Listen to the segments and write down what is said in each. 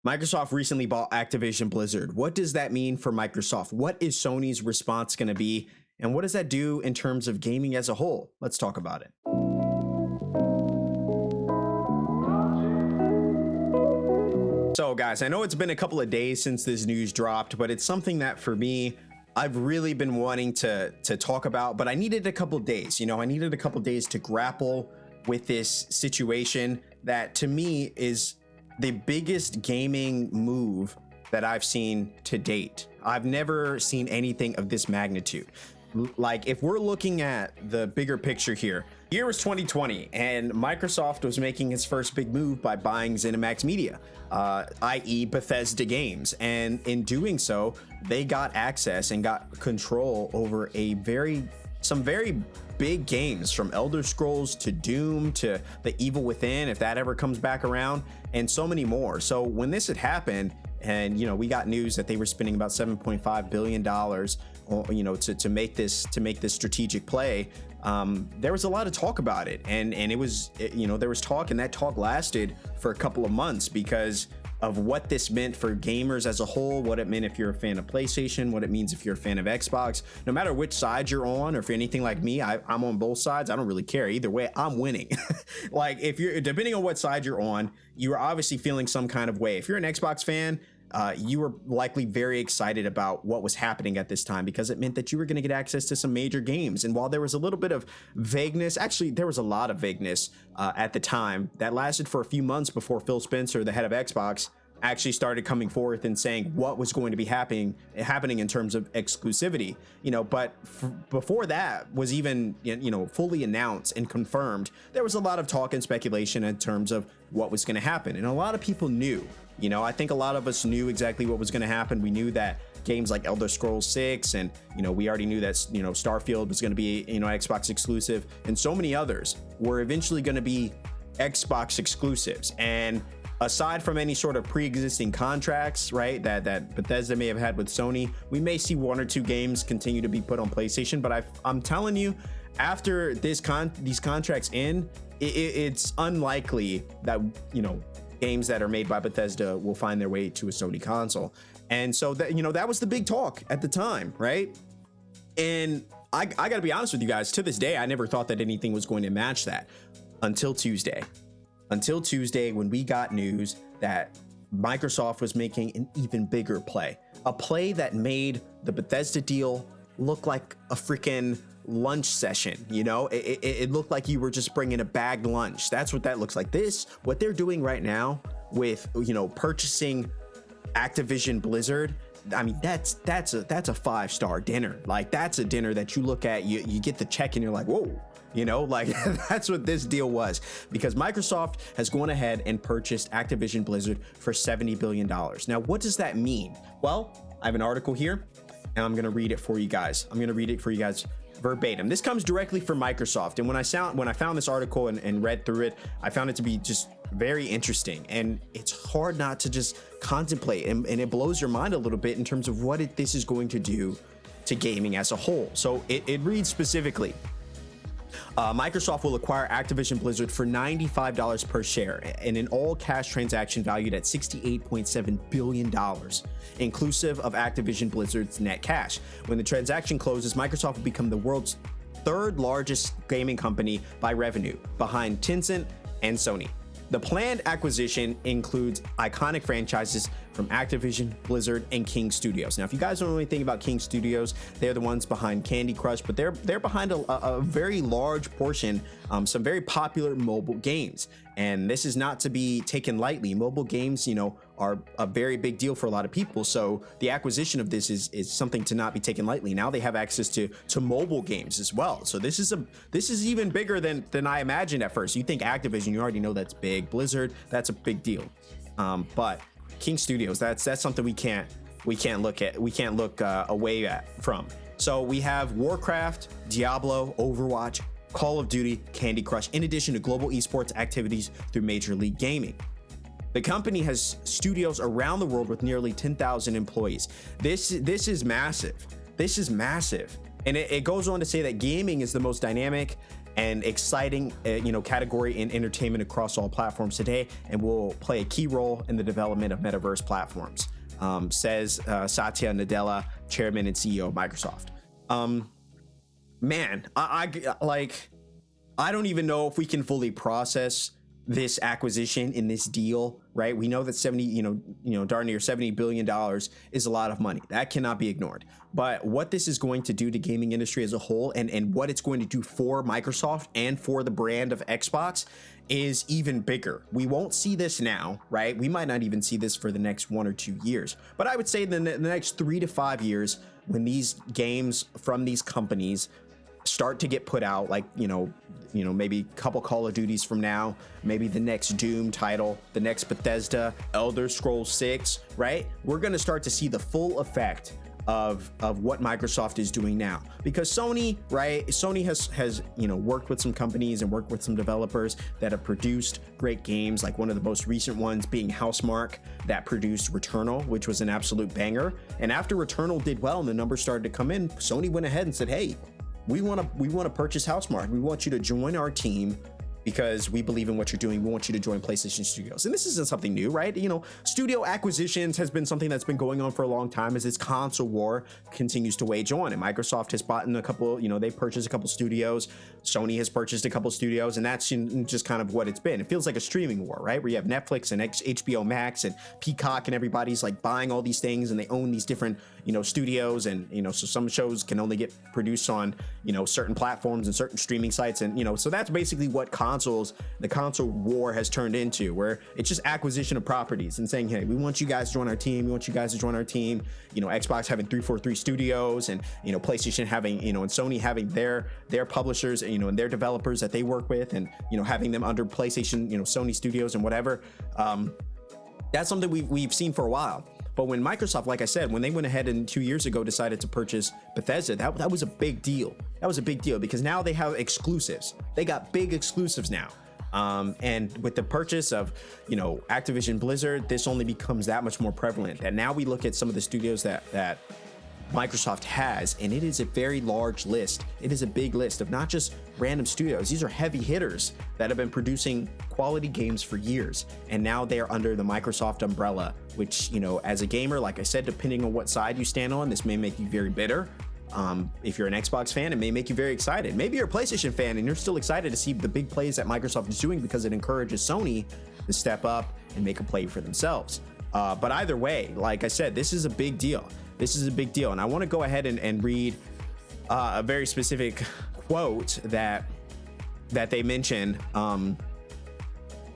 Microsoft recently bought Activision Blizzard. What does that mean for Microsoft? What is Sony's response going to be? And what does that do in terms of gaming as a whole? Let's talk about it. So guys, I know it's been a couple of days since this news dropped, but it's something that for me, I've really been wanting to talk about, but I needed a couple of days. I needed a couple of days to grapple with this situation that to me is the biggest gaming move that I've seen to date. I've never seen anything of this magnitude. Like, if we're looking at the bigger picture here, year was 2020 and Microsoft was making its first big move by buying ZeniMax Media, i.e. Bethesda Games. And in doing so, they got access and got control over some very big games, from Elder Scrolls to Doom to The Evil Within, if that ever comes back around, and so many more. So when this had happened, and we got news that they were spending about $7.5 billion, to make this strategic play, there was a lot of talk about it, and it was, there was talk, and that talk lasted for a couple of months because of what this meant for gamers as a whole, what it meant if you're a fan of PlayStation, what it means if you're a fan of Xbox. No matter which side you're on, or if you're anything like me, I'm on both sides. I don't really care. Either way, I'm winning. Like, if you're, depending on what side you're on, you are obviously feeling some kind of way. If you're an Xbox fan, you were likely very excited about what was happening at this time because it meant that you were going to get access to some major games. And while there was a little bit of vagueness, actually there was a lot of vagueness at the time that lasted for a few months before Phil Spencer, the head of Xbox, actually started coming forth and saying what was going to be happening in terms of exclusivity. But before that was even fully announced and confirmed, there was a lot of talk and speculation in terms of what was going to happen, and a lot of people knew. I think a lot of us knew exactly what was going to happen. We knew that games like Elder Scrolls 6, and we already knew that Starfield was going to be Xbox exclusive, and so many others were eventually going to be Xbox exclusives. And aside from any sort of pre-existing contracts, right, that Bethesda may have had with Sony, we may see one or two games continue to be put on PlayStation. But I'm telling you, after these contracts end, it's unlikely that games that are made by Bethesda will find their way to a Sony console. And so that that was the big talk at the time, right? And I gotta be honest with you guys, to this day, I never thought that anything was going to match that until Tuesday, when we got news that Microsoft was making an even bigger play, a play that made the Bethesda deal look like a freaking lunch session. It looked like you were just bringing a bagged lunch. That's what that looks like. What they're doing right now with purchasing Activision Blizzard, I mean, that's a 5-star dinner. Like, that's a dinner that you look at, you get the check and you're like, whoa. Like that's what this deal was, because Microsoft has gone ahead and purchased Activision Blizzard for $70 billion. Now, what does that mean? Well, I have an article here and I'm going to read it for you guys. Verbatim. This comes directly from Microsoft. And when I found this article and read through it, I found it to be just very interesting. And it's hard not to just contemplate, and it blows your mind a little bit in terms of what this is going to do to gaming as a whole. So it reads specifically, Microsoft will acquire Activision Blizzard for $95 per share in an all-cash transaction valued at $68.7 billion, inclusive of Activision Blizzard's net cash. When the transaction closes, Microsoft will become the world's third largest gaming company by revenue, behind Tencent and Sony. The planned acquisition includes iconic franchises from Activision, Blizzard, and King Studios. Now, if you guys don't know anything about King Studios, they're the ones behind Candy Crush, but they're behind a very large portion, some very popular mobile games. And this is not to be taken lightly. Mobile games, are a very big deal for a lot of people. So the acquisition of this is something to not be taken lightly. Now they have access to mobile games as well. So this is even bigger than I imagined at first. You think Activision, you already know that's big. Blizzard, that's a big deal. But King Studios, that's something we can't look away from. So we have Warcraft, Diablo, Overwatch, Call of Duty, Candy Crush, in addition to global esports activities through Major League Gaming. The company has studios around the world with nearly 10,000 employees. This is massive. And it goes on to say that gaming is the most dynamic and exciting category in entertainment across all platforms today, and will play a key role in the development of metaverse platforms, says Satya Nadella, chairman and CEO of Microsoft. Man, I don't even know if we can fully process this acquisition in this deal, right? We know that darn near $70 billion is a lot of money. That cannot be ignored. But what this is going to do to gaming industry as a whole, and what it's going to do for Microsoft and for the brand of Xbox, is even bigger. We won't see this now, right? We might not even see this for the next 1 or 2 years. But I would say in the next 3 to 5 years, when these games from these companies start to get put out, like maybe a couple Call of Duties from now, maybe the next Doom title, the next Bethesda, Elder Scrolls 6, right? We're going to start to see the full effect of what Microsoft is doing now, because Sony, right? Sony has worked with some companies and worked with some developers that have produced great games, like one of the most recent ones being Housemarque, that produced Returnal, which was an absolute banger. And after Returnal did well and the numbers started to come in, Sony went ahead and said, hey, we want to purchase Housemarque. We want you to join our team because we believe in what you're doing. We want you to join PlayStation Studios. And this isn't something new, right? Studio acquisitions has been something that's been going on for a long time as this console war continues to wage on. And Microsoft has bought in a couple, they purchased a couple studios. Sony has purchased a couple studios, and that's just kind of what it's been. It feels like a streaming war, right? Where you have Netflix and HBO Max and Peacock, and everybody's like buying all these things, and they own these different, studios. And, so some shows can only get produced on, certain platforms and certain streaming sites. And, so that's basically what the console war has turned into, where it's just acquisition of properties and saying, hey, we want you guys to join our team. We want you guys to join our team. Xbox having 343 studios, and, PlayStation having, and Sony having their publishers, and their developers that they work with, and, having them under PlayStation, Sony studios and whatever. That's something we've seen for a while. But when Microsoft, like I said, when they went ahead and 2 years ago decided to purchase Bethesda, that was a big deal. That was a big deal because now they have exclusives. They got big exclusives now. And with the purchase of, Activision Blizzard, this only becomes that much more prevalent. And now we look at some of the studios that Microsoft has, and it is a very large list. It is a big list of not just random studios. These are heavy hitters that have been producing quality games for years, and now they are under the Microsoft umbrella, which, as a gamer, like I said, depending on what side you stand on, this may make you very bitter. If you're an Xbox fan, it may make you very excited. Maybe you're a PlayStation fan and you're still excited to see the big plays that Microsoft is doing because it encourages Sony to step up and make a play for themselves. But either way, like I said, this is a big deal. This is a big deal. And I want to go ahead and read a very specific quote that they mention.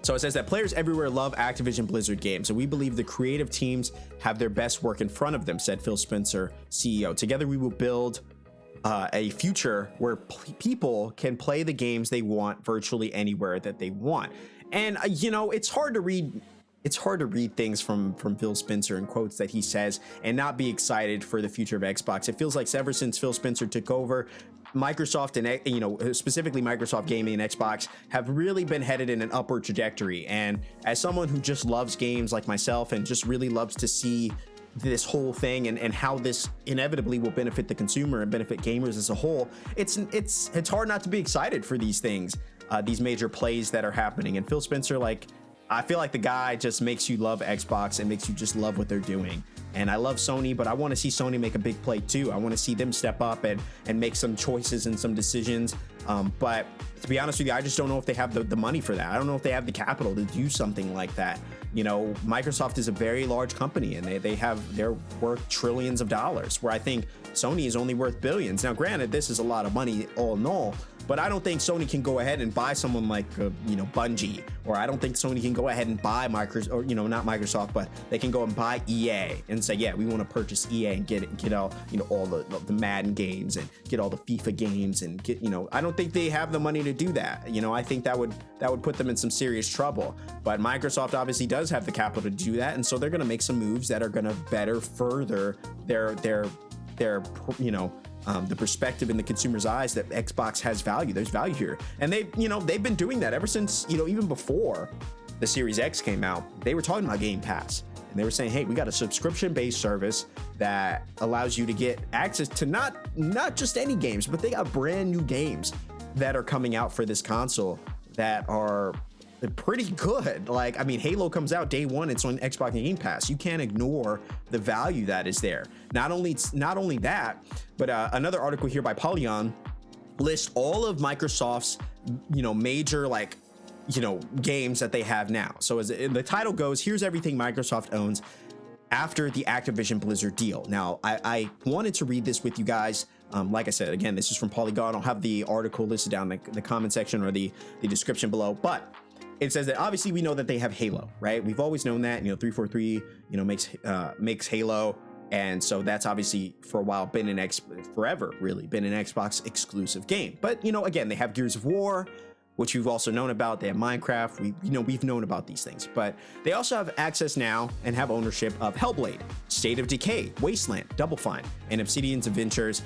So it says that players everywhere love Activision Blizzard games, and we believe the creative teams have their best work in front of them, said Phil Spencer, CEO. Together we will build a future where people can play the games they want virtually anywhere that they want. And, it's hard to read. It's hard to read things from Phil Spencer and quotes that he says and not be excited for the future of Xbox. It feels like ever since Phil Spencer took over, Microsoft and, specifically Microsoft Gaming and Xbox have really been headed in an upward trajectory. And as someone who just loves games like myself and just really loves to see this whole thing and how this inevitably will benefit the consumer and benefit gamers as a whole, it's hard not to be excited for these things, these major plays that are happening. And Phil Spencer, I feel like the guy just makes you love Xbox and makes you just love what they're doing. And I love Sony, but I want to see Sony make a big play too. I want to see them step up and make some choices and some decisions. But to be honest with you, I just don't know if they have the money for that. I don't know if they have the capital to do something like that. Microsoft is a very large company, and they're worth trillions of dollars, where I think Sony is only worth billions. Now, granted, this is a lot of money all in all, but I don't think Sony can go ahead and buy someone like, Bungie, or I don't think Sony can go ahead and buy Microsoft, or, not Microsoft, but they can go and buy EA and say, yeah, we want to purchase EA and get all, all the Madden games and get all the FIFA games and get, I don't think they have the money to do that. I think that would put them in some serious trouble. But Microsoft obviously does have the capital to do that, and so they're going to make some moves that are going to better further their the perspective in the consumer's eyes that Xbox has value. There's value here. And they've been doing that ever since, even before the Series X came out. They were talking about Game Pass, and they were saying, hey, we got a subscription-based service that allows you to get access to not just any games, but they got brand new games that are coming out for this console that are pretty good. Like, I mean, Halo comes out day one, it's on Xbox Game Pass. You can't ignore the value that is there. Not only that, but another article here by Polygon lists all of Microsoft's, major, like, games that they have now. So as the title goes, here's everything Microsoft owns after the Activision Blizzard deal. Now, I wanted to read this with you guys. Like I said, again, this is from Polygon. I'll have the article listed down in the comment section or the description below. But it says that obviously we know that they have Halo, right? We've always known that, 343, makes Halo. And so that's obviously for a while been forever really been an Xbox exclusive game. But, again, they have Gears of War, which we've also known about. They have Minecraft. We've known about these things, but they also have access now and have ownership of Hellblade, State of Decay, Wasteland, Double Fine, and Obsidian's Adventures,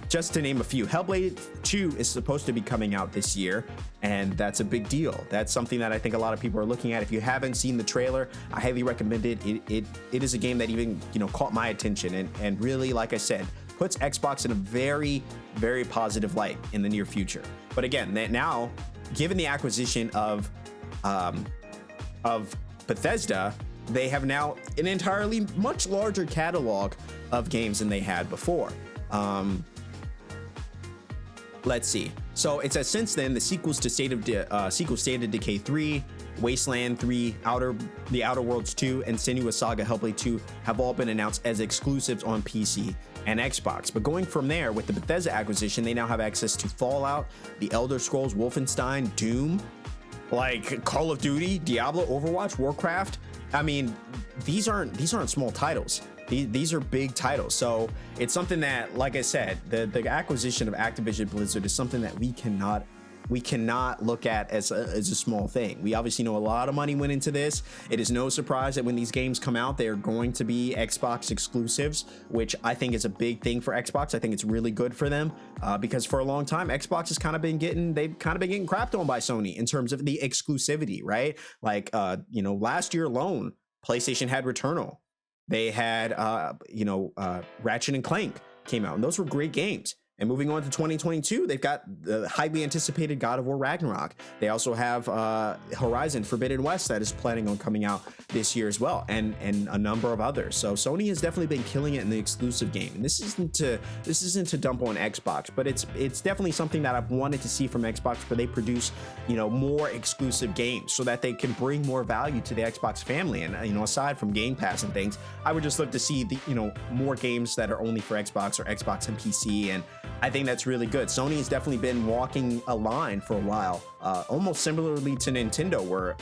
just to name a few. Hellblade 2 is supposed to be coming out this year, and that's a big deal. That's something that I think a lot of people are looking at. If you haven't seen the trailer, I highly recommend it. It is a game that even caught my attention and really, like I said, puts Xbox in a very, very positive light in the near future. But again, now, given the acquisition of Bethesda, they have now an entirely much larger catalog of games than they had before. Let's see. So it says since then, the sequels to State of Decay 3, Wasteland 3, The Outer Worlds 2, and Senua's Saga Hellblade 2 have all been announced as exclusives on PC and Xbox. But going from there, with the Bethesda acquisition, they now have access to Fallout, The Elder Scrolls, Wolfenstein, Doom, like Call of Duty, Diablo, Overwatch, Warcraft. I mean, these aren't small titles. These are big titles. So it's something that, like I said, the acquisition of Activision Blizzard is something that we cannot look at as a small thing. We obviously know a lot of money went into this. It is no surprise that when these games come out, they are going to be Xbox exclusives, which I think is a big thing for Xbox. I think it's really good for them because for a long time, Xbox has kind of been getting crapped on by Sony in terms of the exclusivity, right? Like, last year alone, PlayStation had Returnal. They had, Ratchet and Clank came out, and those were great games. And moving on to 2022, they've got the highly anticipated God of War Ragnarok. They also have Horizon Forbidden West that is planning on coming out this year as well, and a number of others. So Sony has definitely been killing it in the exclusive game. And this isn't to dump on Xbox, but it's definitely something that I've wanted to see from Xbox, where they produce more exclusive games so that they can bring more value to the Xbox family. And aside from Game Pass and things, I would just love to see more games that are only for Xbox or Xbox and PC. And I think that's really good. Sony has definitely been walking a line for a while, almost similarly to Nintendo, where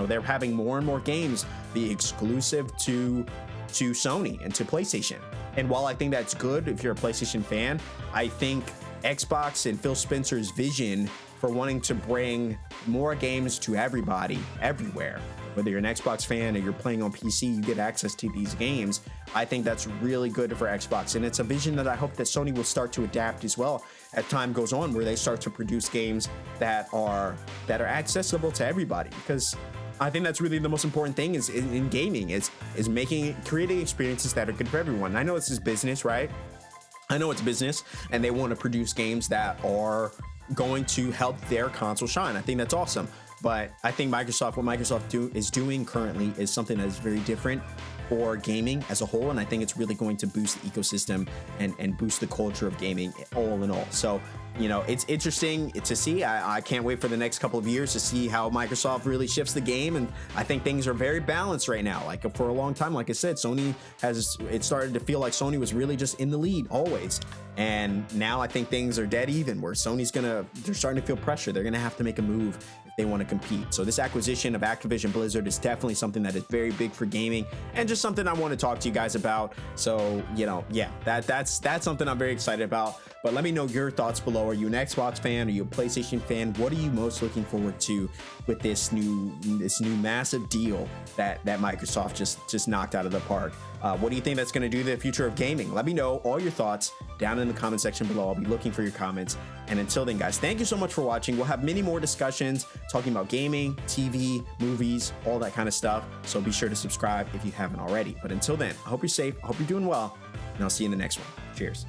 they're having more and more games be exclusive to Sony and to PlayStation. And while I think that's good if you're a PlayStation fan, I think Xbox and Phil Spencer's vision for wanting to bring more games to everybody, everywhere, whether you're an Xbox fan or you're playing on PC, you get access to these games. I think that's really good for Xbox. And it's a vision that I hope that Sony will start to adapt as well as time goes on, where they start to produce games that are accessible to everybody. Because I think that's really the most important thing is in gaming is creating experiences that are good for everyone. And I know this is business, right? I know it's business, and they want to produce games that are going to help their console shine. I think that's awesome. But I think what Microsoft is doing currently is something that is very different for gaming as a whole, and I think it's really going to boost the ecosystem and boost the culture of gaming all in all. So it's interesting to see. I can't wait for the next couple of years to see how Microsoft really shifts the game, and I think things are very balanced right now. Like, for a long time, like I said, it started to feel like Sony was really just in the lead always, and now I think things are dead even, where they're starting to feel pressure. They're gonna have to make a move if they want to compete. So this acquisition of Activision Blizzard is definitely something that is very big for gaming, and just something I want to talk to you guys about. So that's something I'm very excited about. But let me know your thoughts below. Are you an Xbox fan? Are you a PlayStation fan? What are you most looking forward to with this new massive deal that Microsoft just knocked out of the park? What do you think that's going to do to the future of gaming? Let me know all your thoughts down in the comment section below. I'll be looking for your comments. And until then, guys, thank you so much for watching. We'll have many more discussions talking about gaming, TV, movies, all that kind of stuff. So be sure to subscribe if you haven't already. But until then, I hope you're safe. I hope you're doing well. And I'll see you in the next one. Cheers.